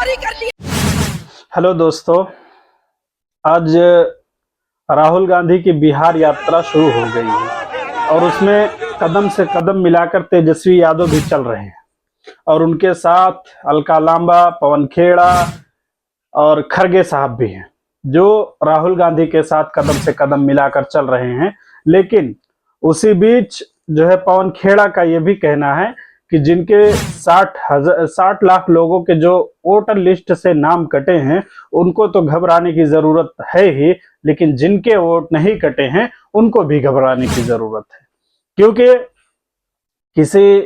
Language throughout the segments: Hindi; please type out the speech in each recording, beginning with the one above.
चोरी कर ली। हेलो दोस्तों, आज राहुल गांधी की बिहार यात्रा शुरू हो गई है और उसमें कदम से कदम मिलाकर तेजस्वी यादव भी चल रहे हैं और उनके साथ अलका लांबा, पवन खेड़ा और खरगे साहब भी हैं जो राहुल गांधी के साथ कदम से कदम मिलाकर चल रहे हैं। लेकिन उसी बीच जो है पवन खेड़ा का ये भी कहना है कि जिनके 60 लाख लोगों के जो वोटर लिस्ट से नाम कटे हैं उनको तो घबराने की जरूरत है ही, लेकिन जिनके वोट नहीं कटे हैं उनको भी घबराने की जरूरत है। क्योंकि किसी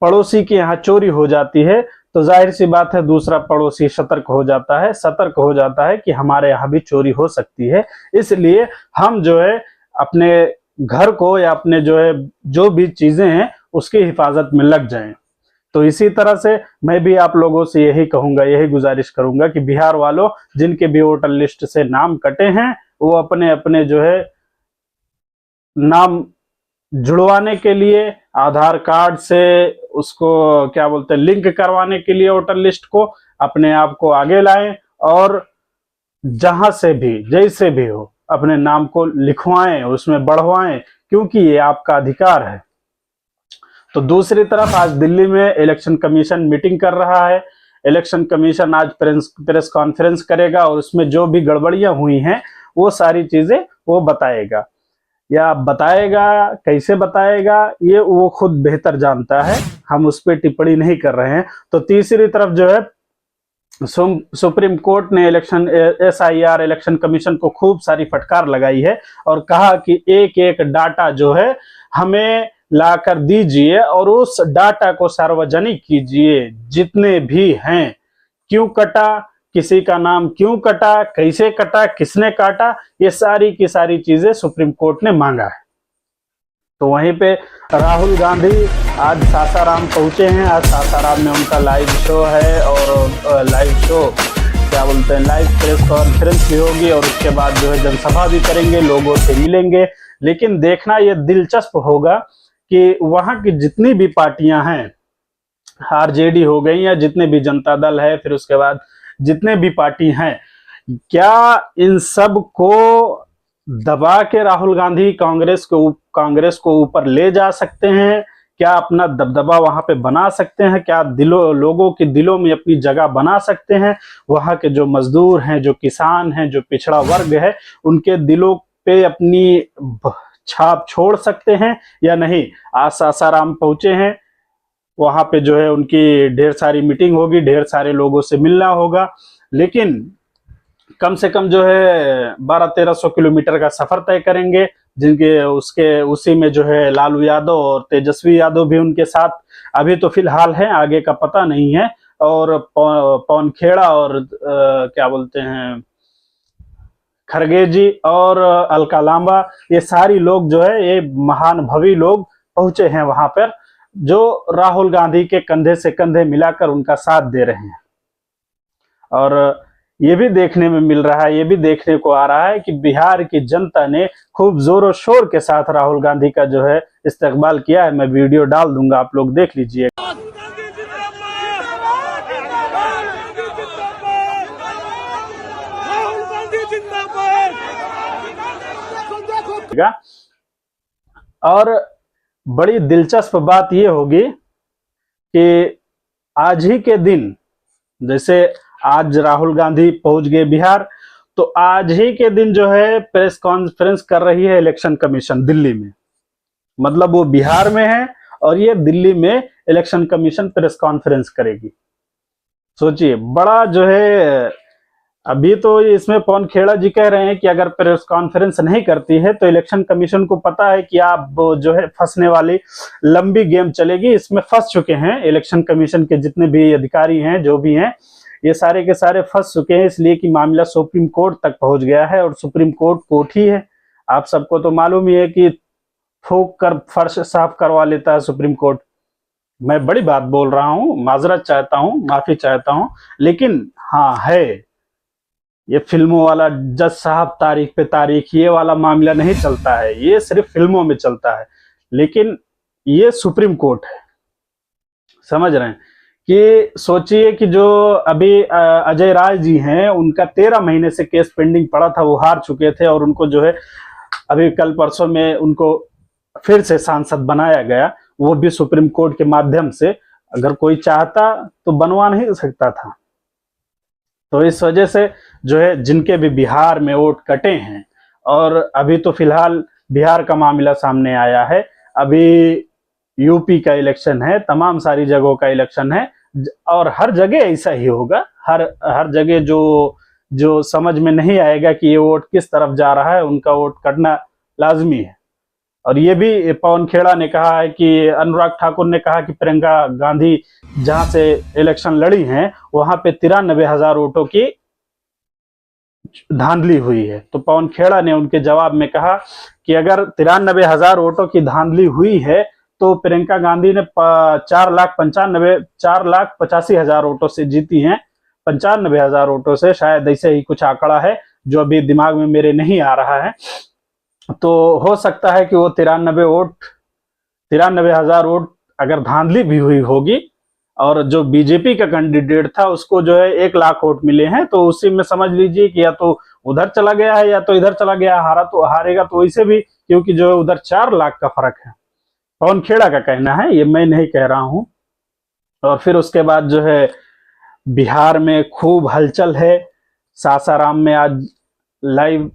पड़ोसी के यहाँ चोरी हो जाती है तो जाहिर सी बात है दूसरा पड़ोसी सतर्क हो जाता है कि हमारे यहाँ भी चोरी हो सकती है। इसलिए हम जो है अपने घर को या अपने जो भी चीजें हैं उसकी हिफाजत में लग जाएं। तो इसी तरह से मैं भी आप लोगों से यही कहूंगा, यही गुजारिश करूंगा कि बिहार वालों जिनके भी वोटर लिस्ट से नाम कटे हैं वो अपने अपने जो है नाम जुड़वाने के लिए आधार कार्ड से उसको क्या बोलते हैं लिंक करवाने के लिए वोटर लिस्ट को अपने आप को आगे लाएं और जहां से भी जैसे भी हो अपने नाम को लिखवाएं, उसमें बढ़वाएं, क्योंकि ये आपका अधिकार है। तो दूसरी तरफ आज दिल्ली में इलेक्शन कमीशन मीटिंग कर रहा है। इलेक्शन कमीशन आज प्रेस कॉन्फ्रेंस करेगा और उसमें जो भी गड़बड़ियां हुई हैं वो सारी चीजें वो बताएगा। या बताएगा कैसे बताएगा ये वो खुद बेहतर जानता है, हम उस पर टिप्पणी नहीं कर रहे हैं। तो तीसरी तरफ जो है सुप्रीम कोर्ट ने SIR इलेक्शन कमीशन को खूब सारी फटकार लगाई है और कहा कि एक एक डाटा जो है हमें लाकर दीजिए और उस डाटा को सार्वजनिक कीजिए, जितने भी हैं, क्यों कटा, किसी का नाम क्यों कटा, कैसे कटा, किसने काटा, ये सारी की सारी चीजें सुप्रीम कोर्ट ने मांगा है। तो वहीं पे राहुल गांधी आज सासाराम पहुंचे हैं। आज सासाराम में उनका लाइव शो है और लाइव प्रेस कॉन्फ्रेंस भी होगी और उसके बाद जो है जनसभा भी करेंगे, लोगों से मिलेंगे। लेकिन देखना यह दिलचस्प होगा कि वहां की जितनी भी पार्टियां हैं, RJD हो गई या जितने भी जनता दल है, फिर उसके बाद जितने भी पार्टी हैं, क्या इन सब को दबा के राहुल गांधी कांग्रेस को ऊपर ले जा सकते हैं? क्या अपना दबदबा वहां पे बना सकते हैं? क्या लोगों के दिलों में अपनी जगह बना सकते हैं? वहां के जो मजदूर हैं, जो किसान हैं, जो पिछड़ा वर्ग है, उनके दिलों पे अपनी छाप छोड़ सकते हैं या नहीं? आज सासाराम पहुंचे हैं, वहां पे जो है उनकी ढेर सारी मीटिंग होगी, ढेर सारे लोगों से मिलना होगा। लेकिन कम से कम जो है 1200-1300 किलोमीटर का सफर तय करेंगे, जिनके उसी में जो है लालू यादव और तेजस्वी यादव भी उनके साथ अभी तो फिलहाल है, आगे का पता नहीं है। और पवन खेड़ा और क्या बोलते हैं खरगे जी और अलका लांबा, ये सारी लोग जो है ये महानुभवी लोग पहुंचे हैं वहां पर, जो राहुल गांधी के कंधे से कंधे मिलाकर उनका साथ दे रहे हैं। और ये भी देखने में मिल रहा है, ये भी देखने को आ रहा है कि बिहार की जनता ने खूब जोरों शोर के साथ राहुल गांधी का जो है इस्तकबाल किया है। मैं वीडियो डाल दूंगा, आप लोग देख लीजिए। और बड़ी दिलचस्प बात यह होगी कि आज ही के दिन, जैसे आज राहुल गांधी पहुंच गए बिहार, तो आज ही के दिन जो है प्रेस कॉन्फ्रेंस कर रही है इलेक्शन कमीशन दिल्ली में। मतलब वो बिहार में है और ये दिल्ली में इलेक्शन कमीशन प्रेस कॉन्फ्रेंस करेगी। सोचिए, बड़ा जो है, अभी तो इसमें पवन खेड़ा जी कह रहे हैं कि अगर प्रेस कॉन्फ्रेंस नहीं करती है तो इलेक्शन कमीशन को पता है कि आप जो है फंसने वाली लंबी गेम चलेगी। इसमें फंस चुके हैं इलेक्शन कमीशन के जितने भी अधिकारी हैं, जो भी हैं, ये सारे के सारे फंस चुके हैं, इसलिए कि मामला सुप्रीम कोर्ट तक पहुंच गया है और सुप्रीम कोर्ट ही है। आप सबको तो मालूम ही है कि फूंक कर फर्श साफ करवा लेता है सुप्रीम कोर्ट। मैं बड़ी बात बोल रहा हूं, माजरत चाहता हूं, माफी चाहता हूं, लेकिन हाँ है, ये फिल्मों वाला जज साहब तारीख पे तारीख ये वाला मामला नहीं चलता है, ये सिर्फ फिल्मों में चलता है। लेकिन ये सुप्रीम कोर्ट है, समझ रहे हैं कि सोचिए कि जो अभी अजय राय जी हैं, उनका 13 महीने से केस पेंडिंग पड़ा था, वो हार चुके थे और उनको जो है अभी कल परसों में उनको फिर से सांसद बनाया गया, वो भी सुप्रीम कोर्ट के माध्यम से। अगर कोई चाहता तो बनवा नहीं सकता था। तो इस वजह से जो है जिनके भी बिहार में वोट कटे हैं, और अभी तो फिलहाल बिहार का मामला सामने आया है, अभी यूपी का इलेक्शन है, तमाम सारी जगहों का इलेक्शन है, और हर जगह ऐसा ही होगा। हर जगह जो समझ में नहीं आएगा कि ये वोट किस तरफ जा रहा है, उनका वोट कटना लाजमी है। और ये भी पवन खेड़ा ने कहा है कि अनुराग ठाकुर ने कहा कि प्रियंका गांधी जहां से इलेक्शन लड़ी हैं वहां पे 93,000 वोटों की धांधली हुई है। तो पवन खेड़ा ने उनके जवाब में कहा कि अगर 93,000 वोटों की धांधली हुई है तो प्रियंका गांधी ने 4,85,000 वोटों से जीती हैं, 95,000 वोटों से, शायद ऐसे ही कुछ आंकड़ा है जो अभी दिमाग में मेरे नहीं आ रहा है। तो हो सकता है कि वो 93,000 वोट अगर धांधली भी हुई होगी, और जो बीजेपी का कैंडिडेट था उसको जो है 1 लाख वोट मिले हैं, तो उसी में समझ लीजिए कि या तो उधर चला गया है या तो इधर चला गया, हारेगा तो वैसे भी, क्योंकि जो है उधर 4 लाख का फर्क है। पवन खेड़ा का कहना है, ये मैं नहीं कह रहा हूं। और फिर उसके बाद जो है बिहार में खूब हलचल है। सासाराम में आज लाइव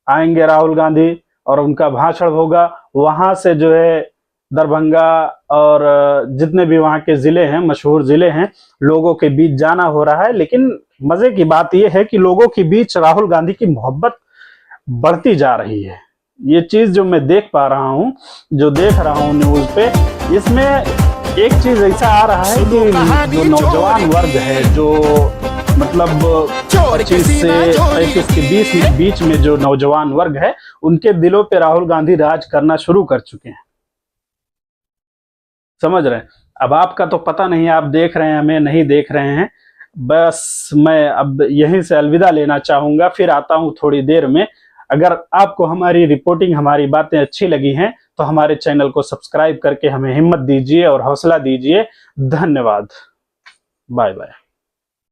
आएंगे राहुल गांधी और उनका भाषण होगा। वहां से जो है दरभंगा और जितने भी वहां के जिले हैं, मशहूर जिले हैं, लोगों के बीच जाना हो रहा है। लेकिन मजे की बात यह है कि लोगों के बीच राहुल गांधी की मोहब्बत बढ़ती जा रही है। ये चीज जो मैं देख पा रहा हूं, जो देख रहा हूं न्यूज पे, इसमें एक चीज ऐसा आ रहा है कि जो नौजवान वर्ग है, जो मतलब 25 से 35 के बीच में जो नौजवान वर्ग है, उनके दिलों पे राहुल गांधी राज करना शुरू कर चुके हैं। समझ रहे हैं? अब आपका तो पता नहीं, आप देख रहे हैं हमें नहीं देख रहे हैं। बस मैं अब यहीं से अलविदा लेना चाहूंगा, फिर आता हूं थोड़ी देर में। अगर आपको हमारी रिपोर्टिंग, हमारी बातें अच्छी लगी हैं तो हमारे चैनल को सब्सक्राइब करके हमें हिम्मत दीजिए और हौसला दीजिए। धन्यवाद। Bye bye.